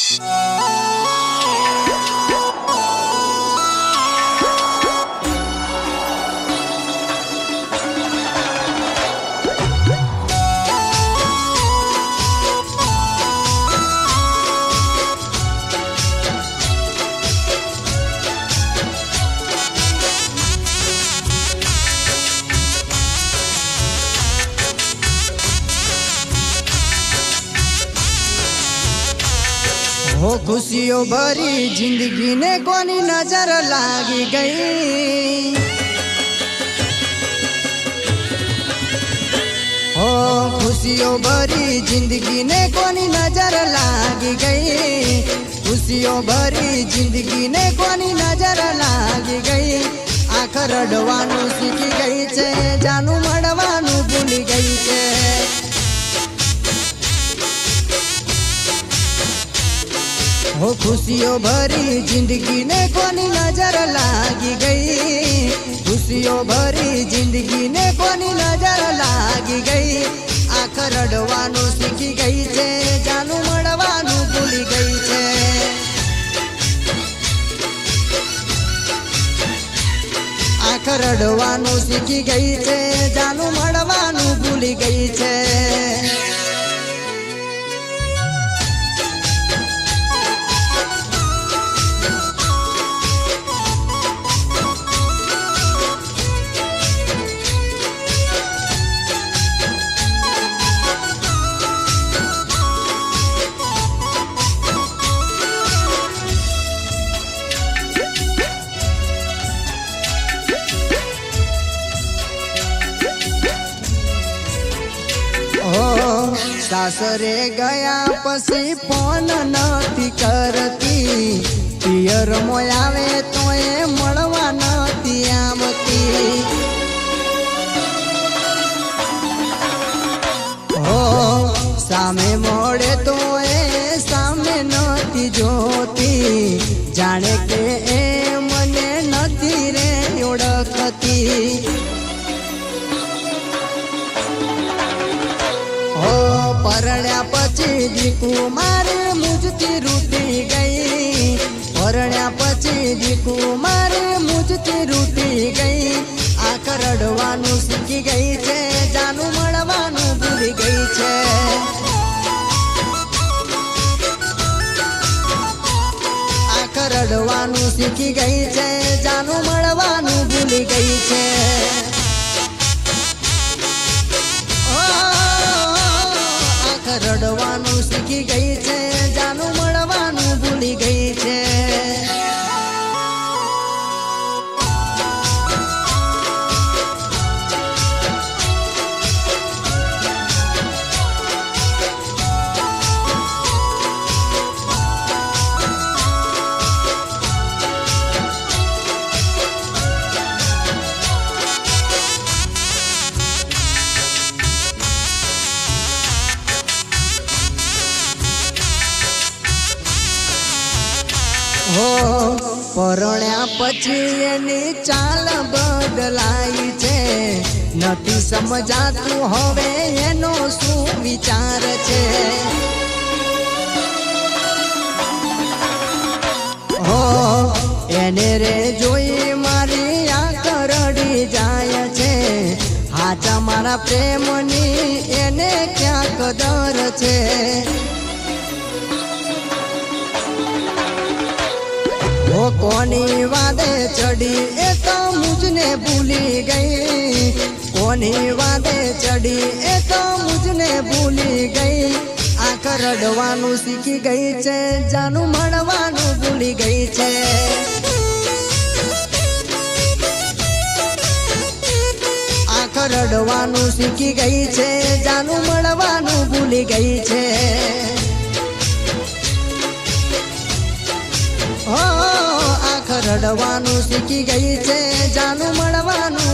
हो खुशियों भरी जिंदगी ने कोनी नजर लागी गई। हो खुशियों भरी जिंदगी ने कोनी नजर लागी गई। खुशियों भरी जिंदगी ने कोनी नजर लागी गई। आँख रडवानु सीखी गई छे, जानू मळवानु भूली गई छे। हो खुशियों भरी जिंदगी ने कोनी नजर लागी गई। खुशियों भरी जिंदगी ने कोनी नजर लागी गई। आँख रडवानु सीखी गई छे, जानू मळवानु भूली गई छे। आँख रडवानु सीखी गई छे, जानू मळवानु भूली गई छे। सासरे गया पसी फोन नती करती। पियर मोयावे तो ए मळवा नती आवती। हो सामे मोड़े तो ए सामे नती जोती। जाने के ए मने नती रे ओळखती। परण्या पची दीकू मारे मुझती रूठी गई। परण्या पची दीकू मारे मुझती रूठी गई। आँख रडवानु सीखी गई छे, जानू मळवानु भूली गई छे। आँख रडवानु सीखी गई छे, जानू मळवानु भूली गई छे। रडवानु सीखी गई छे, जानू मळवानु भूली गई छे। हो परण्या पछी एनी चाल बदलाई छे। नथी समजातुं हवे एनो शुं विचार छे। हो एने रे जोई मारी आँख रडी जाय छे। हाचा मारा प्रेमनी एने क्या कदर छे। वो कोनी वादे चढ़ी ए तो मुझने भूली गई। कोनी वादे चढ़ी ए तो मुझने भूली गई। आँख रडवानु सीखी गई छे, जानू मळवानु भूली गई छे। आँख रडवानु सीखी गई छे, जानू मळवानु भूली गई छे। रडवानु सीखी गई छे, जानू मळवानु